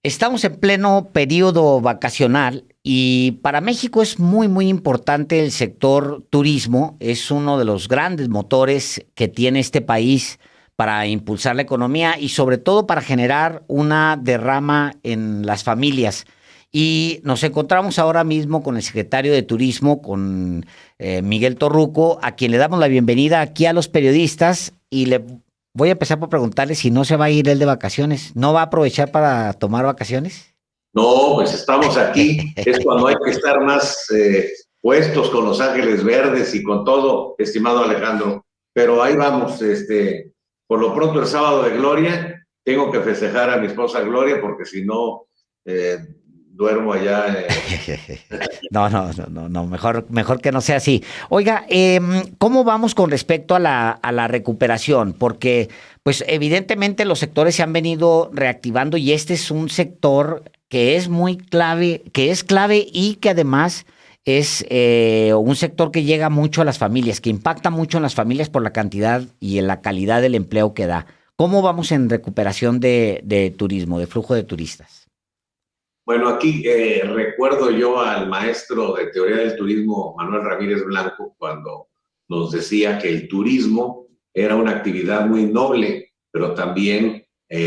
Estamos en pleno periodo vacacional y para México es muy importante el sector turismo. Es uno de los grandes motores que tiene este país para impulsar la economía y sobre todo para generar una derrama en las familias. Y nos encontramos ahora mismo con el secretario de Turismo, con Miguel Torruco, a quien le damos la bienvenida aquí a los periodistas y le voy a empezar por preguntarle si no se va a ir él de vacaciones. ¿No va a aprovechar para tomar vacaciones? No, pues estamos aquí. Es cuando hay que estar más puestos con Los Ángeles Verdes y con todo, estimado Alejandro. Pero ahí vamos. Por lo pronto, el sábado de Gloria, tengo que festejar a mi esposa Gloria porque si no, duermo allá. No, mejor que no sea así. Oiga, ¿cómo vamos con respecto a la recuperación? Porque, pues, evidentemente los sectores se han venido reactivando y este es un sector que es muy clave, que es clave y que además es un sector que llega mucho a las familias, que impacta mucho en las familias por la cantidad y en la calidad del empleo que da. ¿Cómo vamos en recuperación de turismo, de flujo de turistas? Bueno, aquí recuerdo yo al maestro de teoría del turismo, Manuel Ramírez Blanco, cuando nos decía que el turismo era una actividad muy noble, pero también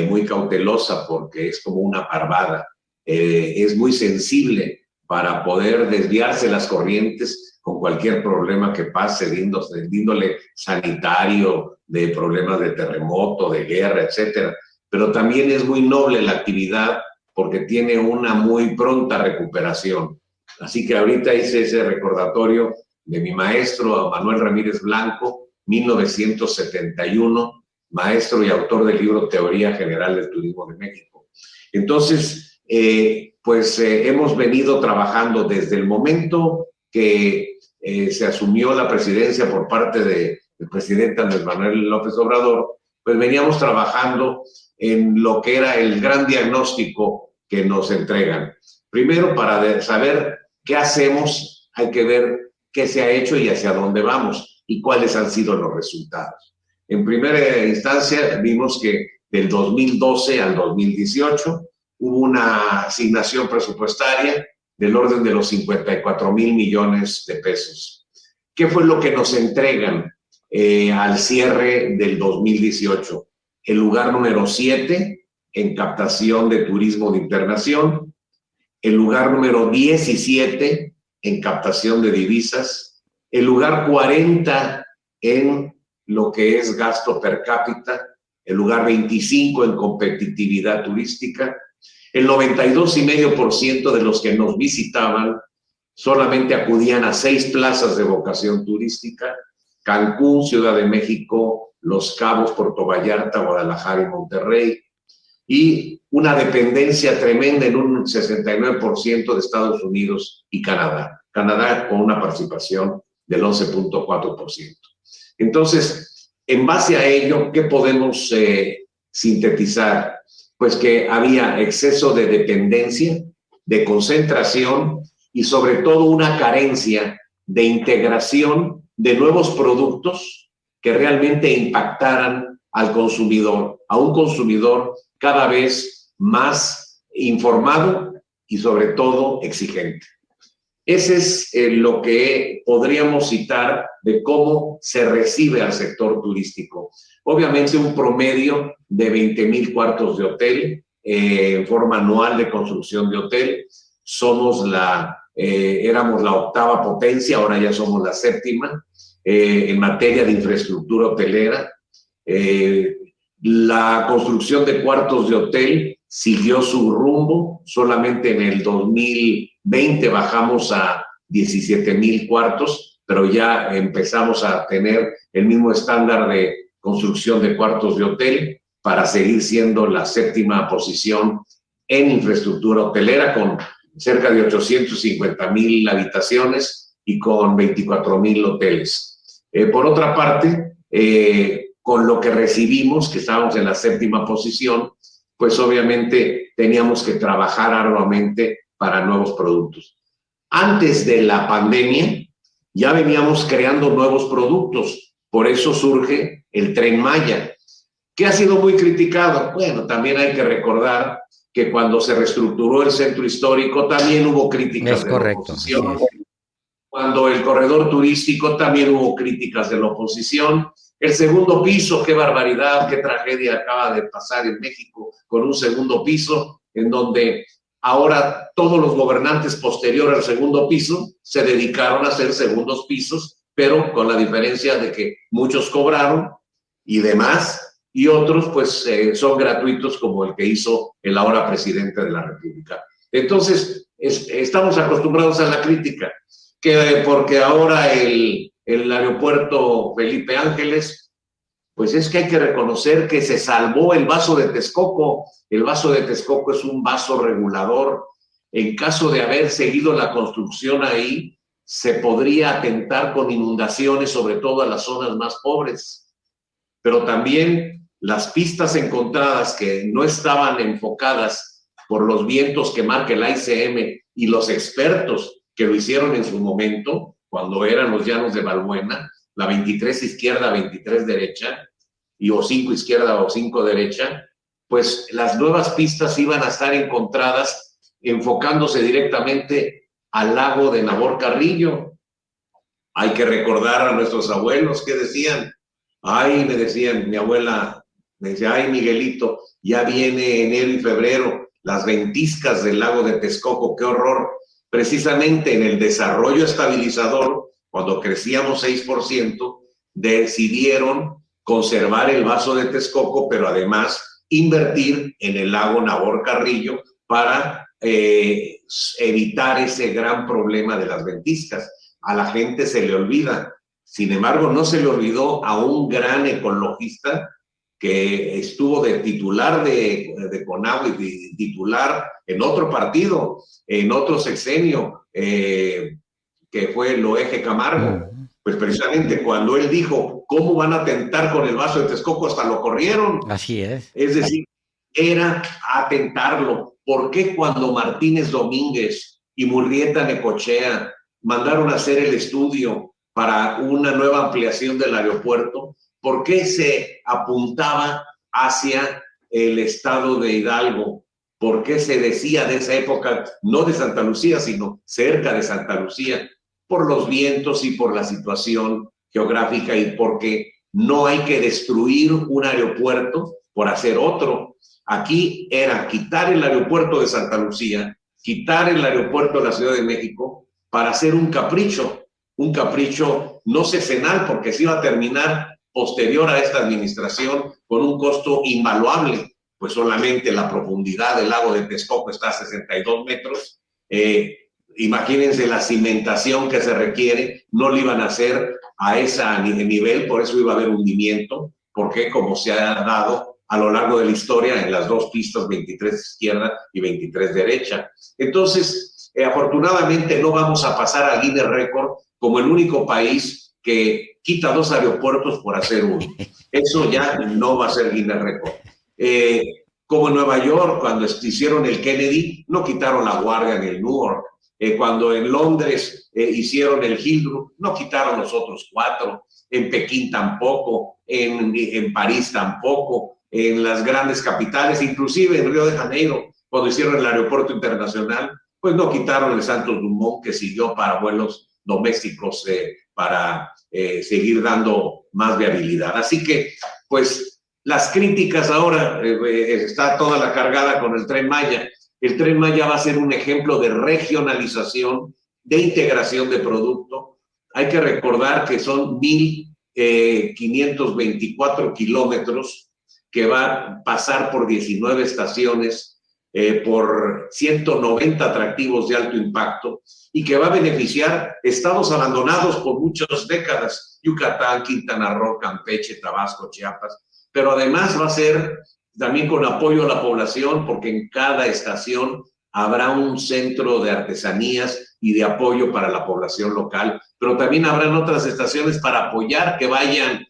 muy cautelosa porque es como una parvada. Es muy sensible para poder desviarse las corrientes con cualquier problema que pase, de índole sanitario, de problemas de terremoto, de guerra, etcétera. Pero también es muy noble la actividad porque tiene una muy pronta recuperación. Así que ahorita hice ese recordatorio de mi maestro Manuel Ramírez Blanco, 1971, maestro y autor del libro Teoría General del Turismo de México. Entonces, hemos venido trabajando desde el momento que se asumió la presidencia por parte del presidente Andrés Manuel López Obrador, pues veníamos trabajando en lo que era el gran diagnóstico que nos entregan. Primero, para saber qué hacemos, hay que ver qué se ha hecho y hacia dónde vamos y cuáles han sido los resultados. En primera instancia, vimos que del 2012 al 2018 hubo una asignación presupuestaria del orden de los 54,000 millones de pesos. ¿Qué fue lo que nos entregan al cierre del 2018? El lugar número 7 en captación de turismo de internación, el lugar número 17 en captación de divisas, el lugar 40 en lo que es gasto per cápita, el lugar 25 en competitividad turística, el 92,5% de los que nos visitaban solamente acudían a 6 plazas de vocación turística: Cancún, Ciudad de México, Los Cabos, Puerto Vallarta, Guadalajara y Monterrey, y una dependencia tremenda en un 69% de Estados Unidos y Canadá. Canadá con una participación del 11,4%. Entonces, en base a ello, ¿qué podemos sintetizar? Pues que había exceso de dependencia, de concentración y sobre todo una carencia de integración de nuevos productos que realmente impactaran al consumidor, a un consumidor cada vez más informado y sobre todo exigente. Ese es lo que podríamos citar de cómo se recibe al sector turístico. Obviamente un promedio de 20,000 cuartos de hotel en forma anual de construcción de hotel. Éramos la octava potencia, ahora ya somos la séptima en materia de infraestructura hotelera. La construcción de cuartos de hotel siguió su rumbo. Solamente en el 2020 bajamos a 17,000 cuartos, pero ya empezamos a tener el mismo estándar de construcción de cuartos de hotel para seguir siendo la séptima posición en infraestructura hotelera, con cerca de 850,000 habitaciones y con 24,000 hoteles. Por otra parte, con lo que recibimos, que estábamos en la séptima posición, pues obviamente teníamos que trabajar arduamente para nuevos productos. Antes de la pandemia ya veníamos creando nuevos productos, por eso surge el Tren Maya, que ha sido muy criticado. Bueno, también hay que recordar que cuando se reestructuró el centro histórico también hubo críticas de la oposición. Cuando el corredor turístico también hubo críticas de la oposición. El segundo piso, qué barbaridad, qué tragedia acaba de pasar en México con un segundo piso, en donde ahora todos los gobernantes posteriores al segundo piso se dedicaron a hacer segundos pisos, pero con la diferencia de que muchos cobraron y demás, y otros pues son gratuitos, como el que hizo el ahora presidente de la República. Entonces, estamos acostumbrados a la crítica, que porque ahora el aeropuerto Felipe Ángeles, pues es que hay que reconocer que se salvó el vaso de Texcoco. El vaso de Texcoco es un vaso regulador. En caso de haber seguido la construcción ahí, se podría atentar con inundaciones, sobre todo a las zonas más pobres. Pero también las pistas encontradas que no estaban enfocadas por los vientos que marca el AICM y los expertos que lo hicieron en su momento, cuando eran los llanos de Balbuena, la 23 izquierda, 23 derecha, o 5 izquierda o 5 derecha, pues las nuevas pistas iban a estar encontradas enfocándose directamente al lago de Nabor Carrillo. Hay que recordar a nuestros abuelos que decían, ay, me decían, mi abuela me decía, ay, Miguelito, ya viene enero y febrero, las ventiscas del lago de Texcoco, qué horror. Precisamente en el desarrollo estabilizador, cuando crecíamos 6%, decidieron conservar el vaso de Texcoco, pero además invertir en el lago Nabor Carrillo para evitar ese gran problema de las ventiscas. A la gente se le olvida. Sin embargo, no se le olvidó a un gran ecologista que estuvo de titular de Conagua y titular en otro partido, en otro sexenio, que fue Loeje Camargo. Pues precisamente cuando él dijo, ¿cómo van a atentar con el vaso de Texcoco? Hasta lo corrieron. Así es. Es decir, era atentarlo. ¿Por qué cuando Martínez Domínguez y Murrieta Necochea mandaron a hacer el estudio para una nueva ampliación del aeropuerto, por qué se apuntaba hacia el estado de Hidalgo? ¿Por qué se decía de esa época, no de Santa Lucía, sino cerca de Santa Lucía? Por los vientos y por la situación geográfica y porque no hay que destruir un aeropuerto por hacer otro. Aquí era quitar el aeropuerto de Santa Lucía, quitar el aeropuerto de la Ciudad de México para hacer un capricho no secenal, porque se iba a terminar posterior a esta administración con un costo invaluable, pues solamente la profundidad del lago de Texcoco está a 62 metros. Imagínense la cimentación que se requiere, no lo iban a hacer a ese nivel, por eso iba a haber hundimiento, porque como se ha dado a lo largo de la historia en las dos pistas, 23 izquierda y 23 derecha. Entonces, afortunadamente no vamos a pasar a Guinness Record como el único país que quita 2 aeropuertos por hacer uno. Eso ya no va a ser Guinness Record. Como en Nueva York, cuando hicieron el Kennedy, no quitaron la guardia en el Newark. Cuando en Londres hicieron el Heathrow, no quitaron los otros 4. En Pekín tampoco, en París tampoco, en las grandes capitales, inclusive en Río de Janeiro, cuando hicieron el aeropuerto internacional, pues no quitaron el Santos Dumont, que siguió para vuelos domésticos para seguir dando más viabilidad. Así que, pues, las críticas ahora, está toda la cargada con el Tren Maya. El Tren Maya va a ser un ejemplo de regionalización, de integración de producto. Hay que recordar que son 1,524 kilómetros que va a pasar por 19 estaciones, por 190 atractivos de alto impacto y que va a beneficiar estados abandonados por muchas décadas, Yucatán, Quintana Roo, Campeche, Tabasco, Chiapas, pero además va a ser también con apoyo a la población, porque en cada estación habrá un centro de artesanías y de apoyo para la población local, pero también habrán otras estaciones para apoyar que vayan,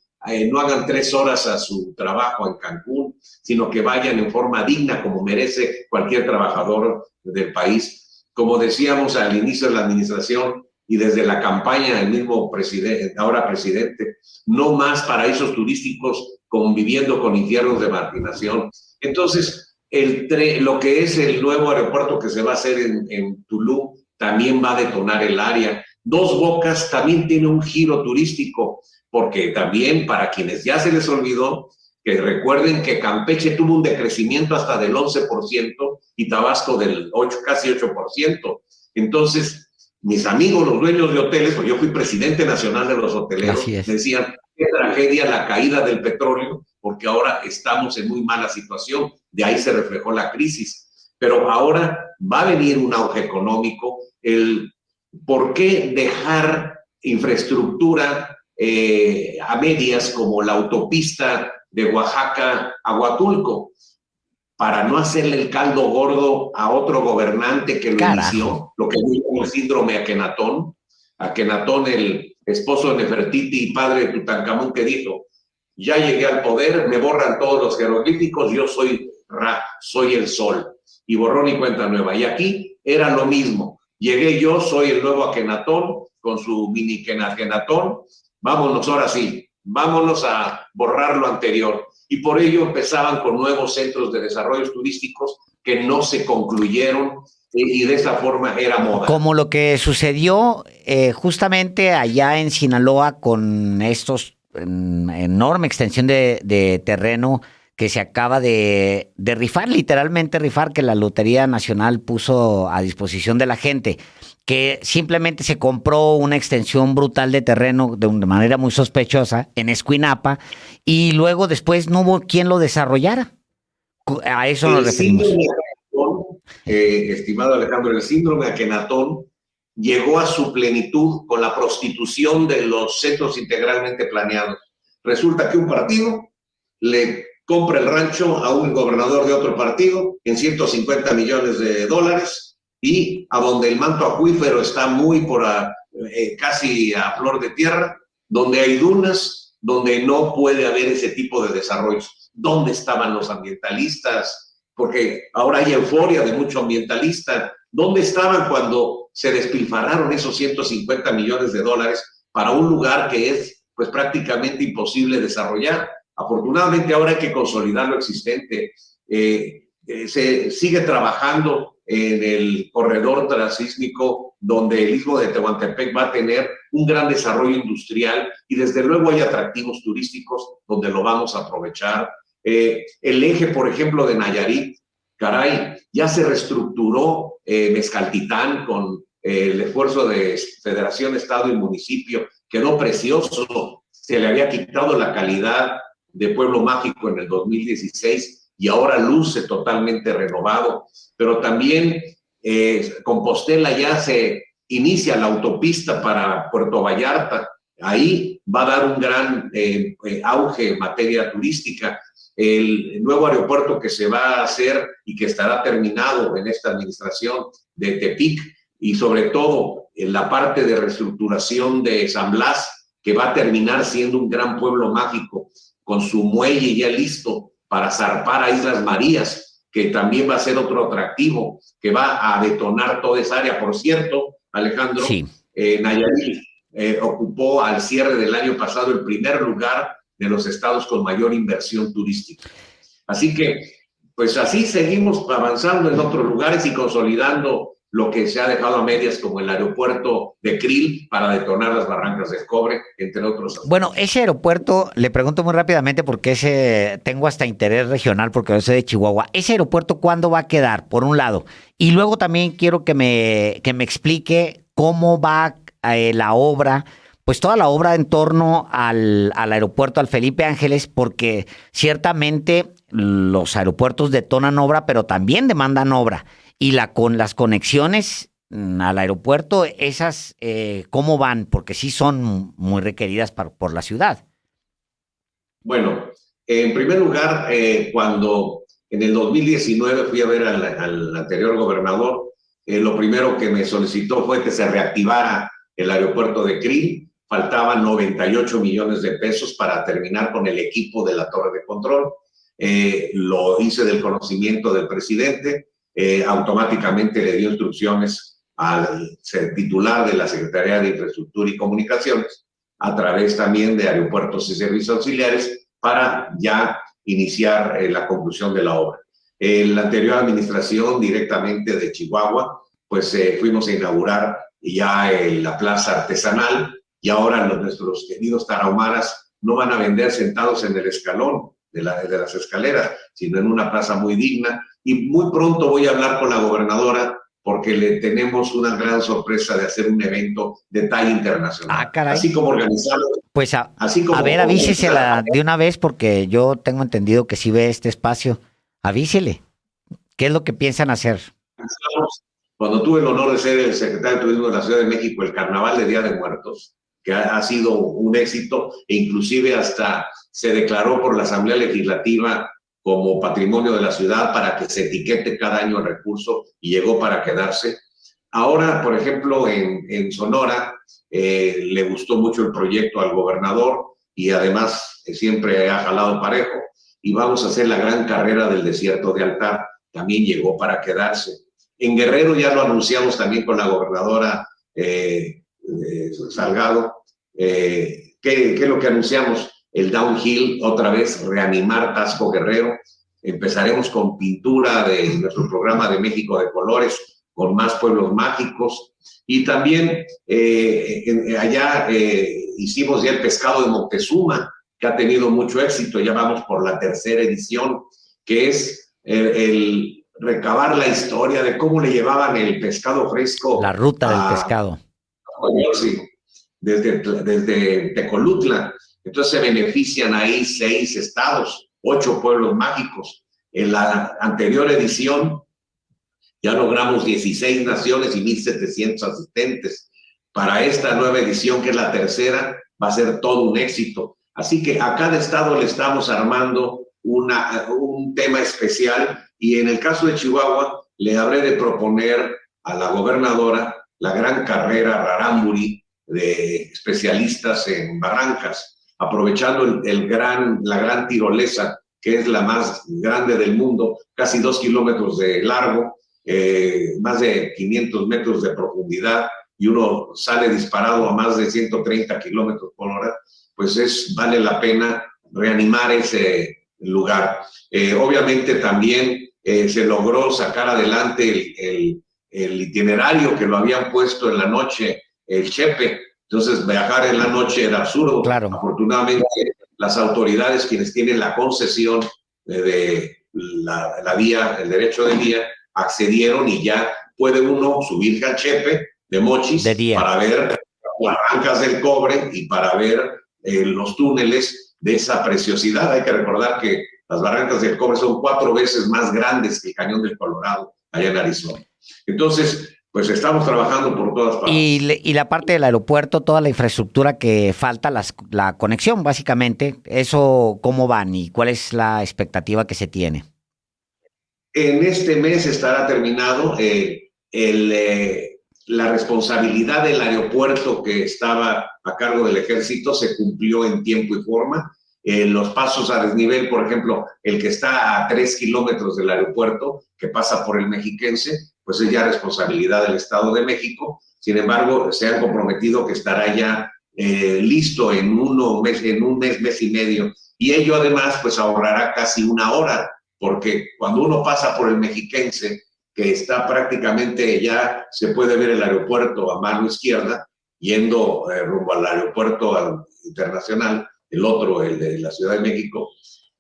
no hagan 3 horas a su trabajo en Cancún, sino que vayan en forma digna, como merece cualquier trabajador del país. Como decíamos al inicio de la administración y desde la campaña del mismo presidente, ahora presidente, no más paraísos turísticos conviviendo con infiernos de marginación. Entonces, lo que es el nuevo aeropuerto que se va a hacer en Tulum también va a detonar el área. Dos Bocas también tiene un giro turístico, porque también para quienes ya se les olvidó, que recuerden que Campeche tuvo un decrecimiento hasta del 11% y Tabasco del 8, casi 8%. Entonces, mis amigos, los dueños de hoteles, pues yo fui presidente nacional de los hoteleros, me decían, qué tragedia la caída del petróleo, porque ahora estamos en muy mala situación. De ahí se reflejó la crisis. Pero ahora va a venir un auge económico. ¿Por qué dejar infraestructura a medias como la autopista de Oaxaca a Huatulco? Para no hacerle el caldo gordo a otro gobernante que lo inició, lo que es el síndrome Akenatón. Akenatón, el esposo de Nefertiti y padre de Tutankamón, que dijo, ya llegué al poder, me borran todos los jeroglíficos, yo soy Ra, soy el sol. Y borrón y cuenta nueva. Y aquí era lo mismo. Llegué yo, soy el nuevo Akenatón, con su mini Akenatón. Vámonos, ahora sí, vámonos a borrar lo anterior. Y por ello empezaban con nuevos centros de desarrollos turísticos que no se concluyeron y de esa forma era moda. Como lo que sucedió justamente allá en Sinaloa con estos enorme extensión de terreno que se acaba de rifar, literalmente rifar, que la Lotería Nacional puso a disposición de la gente, que simplemente se compró una extensión brutal de terreno de una manera muy sospechosa en Escuinapa y luego después no hubo quien lo desarrollara. A eso nos referimos. Estimado Alejandro, el síndrome Akenatón llegó a su plenitud con la prostitución de los centros integralmente planeados. Resulta que un partido le compra el rancho a un gobernador de otro partido en 150 millones de dólares y a donde el manto acuífero está muy casi a flor de tierra, donde hay dunas, donde no puede haber ese tipo de desarrollos. ¿Dónde estaban los ambientalistas? Porque ahora hay euforia de mucho ambientalista. ¿Dónde estaban cuando se despilfarraron esos 150 millones de dólares para un lugar que es pues prácticamente imposible desarrollar? Afortunadamente ahora hay que consolidar lo existente. Se sigue trabajando en el corredor transísmico donde el istmo de Tehuantepec va a tener un gran desarrollo industrial y desde luego hay atractivos turísticos donde lo vamos a aprovechar. El eje, por ejemplo, de Nayarit, caray, ya se reestructuró Mezcaltitán con el esfuerzo de Federación, Estado y Municipio, quedó precioso, se le había quitado la calidad de Pueblo Mágico en el 2016 y ahora luce totalmente renovado, pero también Compostela ya se inicia la autopista para Puerto Vallarta, ahí va a dar un gran auge en materia turística. El nuevo aeropuerto que se va a hacer y que estará terminado en esta administración de Tepic y sobre todo en la parte de reestructuración de San Blas, que va a terminar siendo un gran pueblo mágico con su muelle ya listo para zarpar a Islas Marías, que también va a ser otro atractivo, que va a detonar toda esa área. Por cierto, Alejandro, sí. Nayarit ocupó al cierre del año pasado el primer lugar de los estados con mayor inversión turística. Así que, pues así seguimos avanzando en otros lugares y consolidando lo que se ha dejado a medias como el aeropuerto de Krill para detonar las barrancas del cobre, entre otros aspectos. Bueno, ese aeropuerto, le pregunto muy rápidamente porque tengo hasta interés regional porque yo soy de Chihuahua. ¿Ese aeropuerto cuándo va a quedar, por un lado? Y luego también quiero que me explique cómo va la obra, pues toda la obra en torno al aeropuerto, al Felipe Ángeles, porque ciertamente los aeropuertos detonan obra, pero también demandan obra. Y con las conexiones al aeropuerto, esas, ¿cómo van? Porque sí son muy requeridas por la ciudad. Bueno, en primer lugar, cuando en el 2019 fui a ver al anterior gobernador, lo primero que me solicitó fue que se reactivara el aeropuerto de Krill. Faltaban 98 millones de pesos para terminar con el equipo de la torre de control. Lo hice del conocimiento del presidente. Automáticamente le dio instrucciones al titular de la Secretaría de Infraestructura y Comunicaciones, a través también de Aeropuertos y Servicios Auxiliares, para ya iniciar la conclusión de la obra. la anterior administración directamente de Chihuahua, pues fuimos a inaugurar ya la plaza artesanal y ahora nuestros queridos tarahumaras no van a vender sentados en el escalón de las escaleras, sino en una plaza muy digna. Y muy pronto voy a hablar con la gobernadora porque le tenemos una gran sorpresa de hacer un evento de talla internacional. Ah, caray. Así como organizarlo. Pues así como a ver, avísesela de una vez porque yo tengo entendido que sí ve este espacio. Avísele. ¿Qué es lo que piensan hacer? Cuando tuve el honor de ser el secretario de Turismo de la Ciudad de México, el Carnaval de Día de Muertos, que ha sido un éxito e inclusive hasta se declaró por la Asamblea Legislativa como patrimonio de la ciudad para que se etiquete cada año el recurso y llegó para quedarse. Ahora, por ejemplo, en Sonora le gustó mucho el proyecto al gobernador y además siempre ha jalado parejo y vamos a hacer la gran carrera del desierto de Altar. También llegó para quedarse. En Guerrero ya lo anunciamos también con la gobernadora Salgado. ¿Qué es lo que anunciamos? El downhill, otra vez reanimar Taxco Guerrero. Empezaremos con pintura de nuestro programa de México de Colores, con más pueblos mágicos. Y también allá hicimos ya el pescado de Moctezuma, que ha tenido mucho éxito. Ya vamos por la tercera edición, que es el recabar la historia de cómo le llevaban el pescado fresco. La ruta del pescado. Sí, desde Tecolutla. Entonces se benefician ahí 6 estados, 8 pueblos mágicos. En la anterior edición ya logramos 16 naciones y 1,700 asistentes. Para esta nueva edición, que es la tercera, va a ser todo un éxito. Así que a cada estado le estamos armando un tema especial y en el caso de Chihuahua le habré de proponer a la gobernadora la gran carrera Rarámuri de especialistas en barrancas, aprovechando la gran tirolesa, que es la más grande del mundo, casi 2 kilómetros de largo, más de 500 metros de profundidad, y uno sale disparado a más de 130 kilómetros por hora, pues vale la pena reanimar ese lugar. Obviamente también se logró sacar adelante el itinerario que lo habían puesto en la noche, el Chepe. Entonces viajar en la noche era absurdo. Claro. Afortunadamente las autoridades, quienes tienen la concesión de la vía, el derecho de vía, accedieron y ya puede uno subir al Chepe de Mochis para ver las Barrancas del Cobre y para ver los túneles de esa preciosidad. Hay que recordar que las Barrancas del Cobre son 4 veces más grandes que el Cañón del Colorado, allá en Arizona. Entonces, pues estamos trabajando por todas partes. Y la parte del aeropuerto, toda la infraestructura que falta, la conexión, básicamente, ¿eso cómo van y cuál es la expectativa que se tiene? En este mes estará terminado la responsabilidad del aeropuerto que estaba a cargo del ejército se cumplió en tiempo y forma. Los pasos a desnivel, por ejemplo, el que está a 3 kilómetros del aeropuerto, que pasa por el Mexiquense, pues es ya responsabilidad del Estado de México. Sin embargo, se han comprometido que estará ya listo en un mes y medio. Y ello además pues ahorrará casi 1 hora, porque cuando uno pasa por el Mexiquense, que está prácticamente ya se puede ver el aeropuerto a mano izquierda, yendo rumbo al aeropuerto internacional, el otro, el de la Ciudad de México,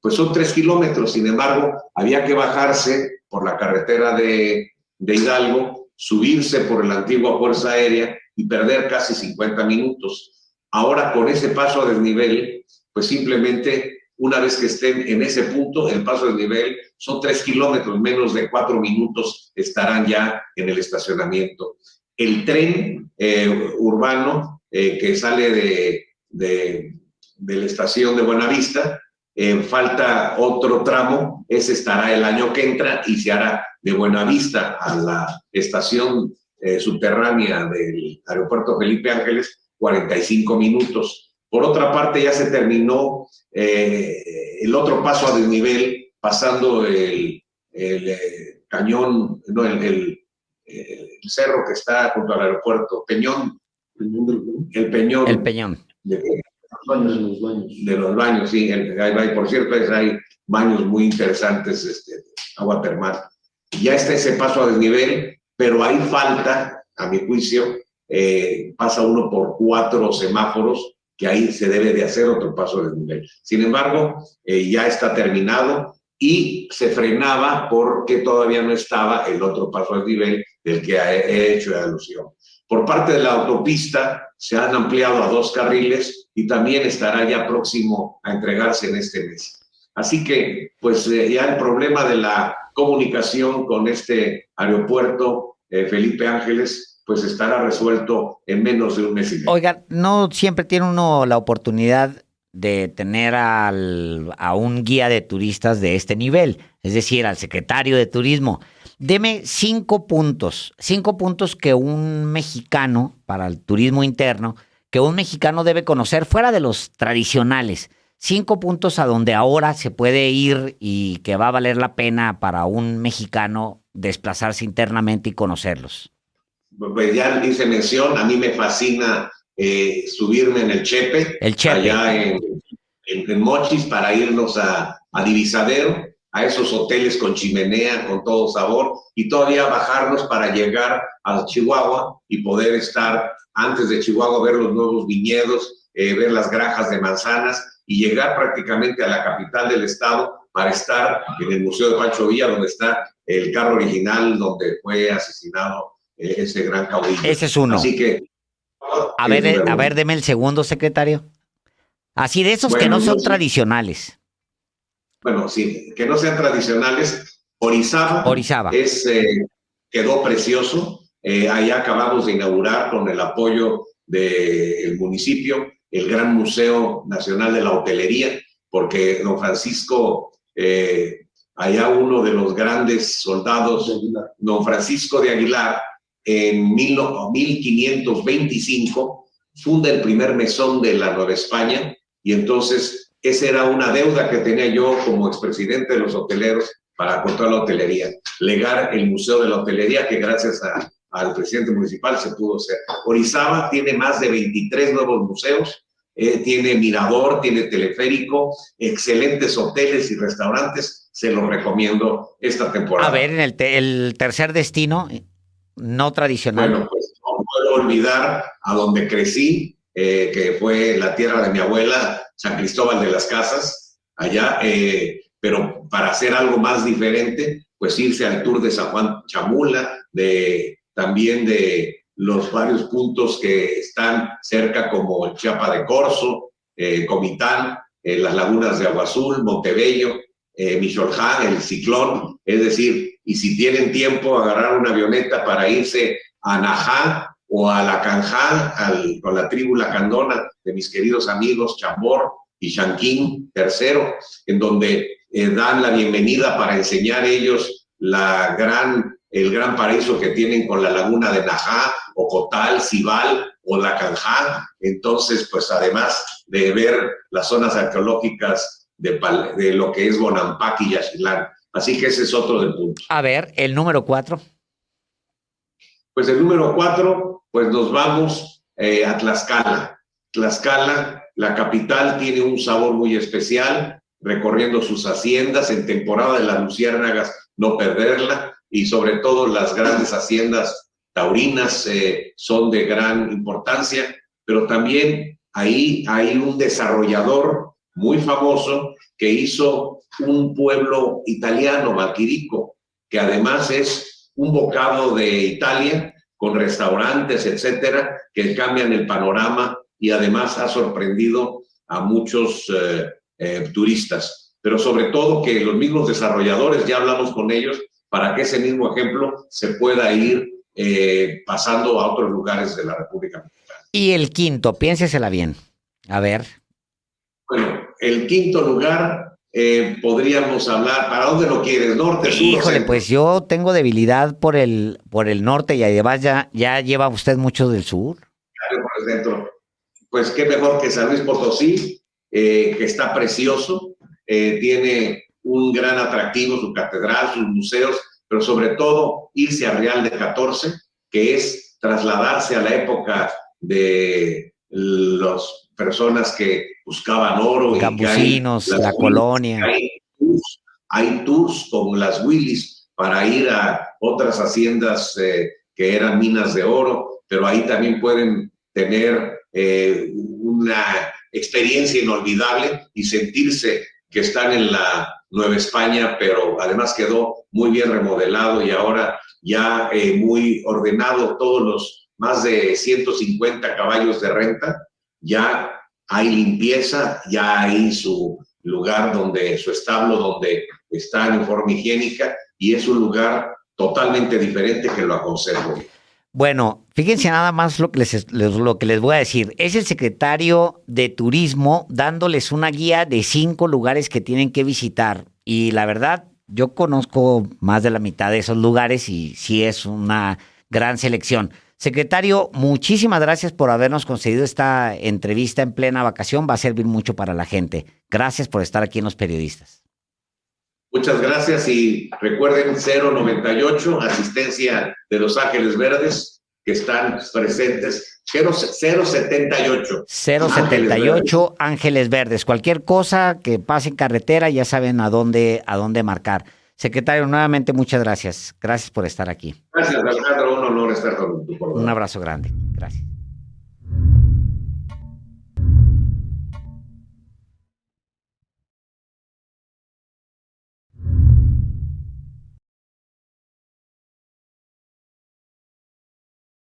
pues son 3 kilómetros. Sin embargo, había que bajarse por la carretera de Hidalgo, subirse por la antigua Fuerza Aérea y perder casi 50 minutos. Ahora, con ese paso a desnivel, pues simplemente una vez que estén en ese punto, el paso a desnivel son 3 kilómetros, menos de 4 minutos estarán ya en el estacionamiento. El tren urbano que sale de la estación de Buenavista, falta otro tramo, ese estará el año que entra y se hará de Buenavista a la estación subterránea del aeropuerto Felipe Ángeles, 45 minutos. Por otra parte, ya se terminó el otro paso a desnivel, pasando el cañón, no, el cerro que está junto al aeropuerto, Peñón, el Peñón. El Peñón. De los baños, sí. Por cierto, hay baños muy interesantes, agua termal. Ya está ese paso a desnivel, pero hay falta, a mi juicio, pasa uno por 4 semáforos, que ahí se debe de hacer otro paso a desnivel. Sin embargo, ya está terminado y se frenaba porque todavía no estaba el otro paso a desnivel del que he hecho alusión. Por parte de la autopista se han ampliado a 2 carriles y también estará ya próximo a entregarse en este mes. Así que, pues ya el problema de la comunicación con este aeropuerto, Felipe Ángeles, pues estará resuelto en menos de un mes y medio. Oiga, no siempre tiene uno la oportunidad de tener a un guía de turistas de este nivel, es decir, al secretario de Turismo. Deme 5 puntos que un mexicano, para el turismo interno, que un mexicano debe conocer fuera de los tradicionales. 5 puntos a donde ahora se puede ir y que va a valer la pena para un mexicano desplazarse internamente y conocerlos. Pues ya hice mención, a mí me fascina subirme en el Chepe, El Chepe. allá en Mochis, para irnos a Divisadero, a esos hoteles con chimenea, con todo sabor, y todavía bajarnos para llegar a Chihuahua y poder estar antes de Chihuahua, ver los nuevos viñedos, ver las granjas de manzanas y llegar prácticamente a la capital del estado para estar en el Museo de Pancho Villa, donde está el carro original donde fue asesinado ese gran caudillo. Ese es uno. Así que... A ver, deme el segundo, secretario. Así de esos que no son tradicionales. Bueno, sí, que no sean tradicionales. Orizaba. Quedó precioso. Allá acabamos de inaugurar con el apoyo del municipio el Gran Museo Nacional de la Hotelería, porque don Francisco, allá uno de los grandes soldados, don Francisco de Aguilar, en 1525 funda el primer mesón de la Nueva España, y entonces esa era una deuda que tenía yo como expresidente de los hoteleros con toda la hotelería, legar el Museo de la Hotelería, que gracias al presidente municipal se pudo hacer. Orizaba tiene más de 23 nuevos museos, tiene mirador, tiene teleférico, excelentes hoteles y restaurantes, se los recomiendo esta temporada. A ver, en el tercer destino, no tradicional. Bueno, pues no puedo olvidar a donde crecí, que fue la tierra de mi abuela, San Cristóbal de las Casas, allá, pero para hacer algo más diferente, pues irse al Tour de San Juan Chamula, también de los varios puntos que están cerca, como Chiapa de Corzo, Comitán, las lagunas de Agua Azul, Montebello, Micholhán, el Ciclón, es decir, y si tienen tiempo, agarrar una avioneta para irse a Najá o a Lacanjá, con la tribu Lacandona de mis queridos amigos Chambor y Shanquín III, en donde dan la bienvenida para enseñar ellos el gran paraíso que tienen con la laguna de Najá, Ocotal, Cibal o Lacanjá. Entonces, pues además de ver las zonas arqueológicas de lo que es Bonampak y Yaxchilán. Así que ese es otro del punto. A ver, el número 4. Pues el número 4, pues nos vamos a Tlaxcala. Tlaxcala, la capital, tiene un sabor muy especial, recorriendo sus haciendas, en temporada de las luciérnagas, no perderla, y sobre todo las grandes haciendas taurinas son de gran importancia, pero también ahí hay un desarrollador muy famoso que hizo un pueblo italiano, Valquirico, que además es un bocado de Italia, con restaurantes, etcétera, que cambian el panorama y además ha sorprendido a muchos turistas. Pero sobre todo que los mismos desarrolladores, ya hablamos con ellos, para que ese mismo ejemplo se pueda ir pasando a otros lugares de la República Mexicana. Y el quinto, piénsesela bien. A ver. Bueno, el quinto lugar, podríamos hablar, ¿para dónde lo quieres? ¿Norte, sur? Híjole, pues yo tengo debilidad por el norte y además ya lleva usted mucho del sur. Claro, por el centro. Pues qué mejor que San Luis Potosí, que está precioso, tiene un gran atractivo, su catedral, sus museos, pero sobre todo irse a Real de 14, que es trasladarse a la época de las personas que buscaban oro. Gambusinos, la colonia. Hay tours con las Willys para ir a otras haciendas que eran minas de oro, pero ahí también pueden tener una experiencia inolvidable y sentirse que están en la Nueva España, pero además quedó muy bien remodelado y ahora ya muy ordenado. Todos los más de 150 caballos de renta, ya hay limpieza, ya hay su lugar su establo donde están en forma higiénica, y es un lugar totalmente diferente que lo aconsejo. Bueno, fíjense nada más lo que les voy a decir. Es el secretario de Turismo dándoles una guía de 5 lugares que tienen que visitar. Y la verdad, yo conozco más de la mitad de esos lugares y sí es una gran selección. Secretario, muchísimas gracias por habernos concedido esta entrevista en plena vacación. Va a servir mucho para la gente. Gracias por estar aquí en Los Periodistas. Muchas gracias, y recuerden 098, asistencia de Los Ángeles Verdes, que están presentes. 078. 078 Ángeles Verdes. Cualquier cosa que pase en carretera, ya saben a dónde marcar. Secretario, nuevamente muchas gracias. Gracias por estar aquí. Gracias, Alejandro. Un honor estar con tu programa. Un abrazo grande. Gracias.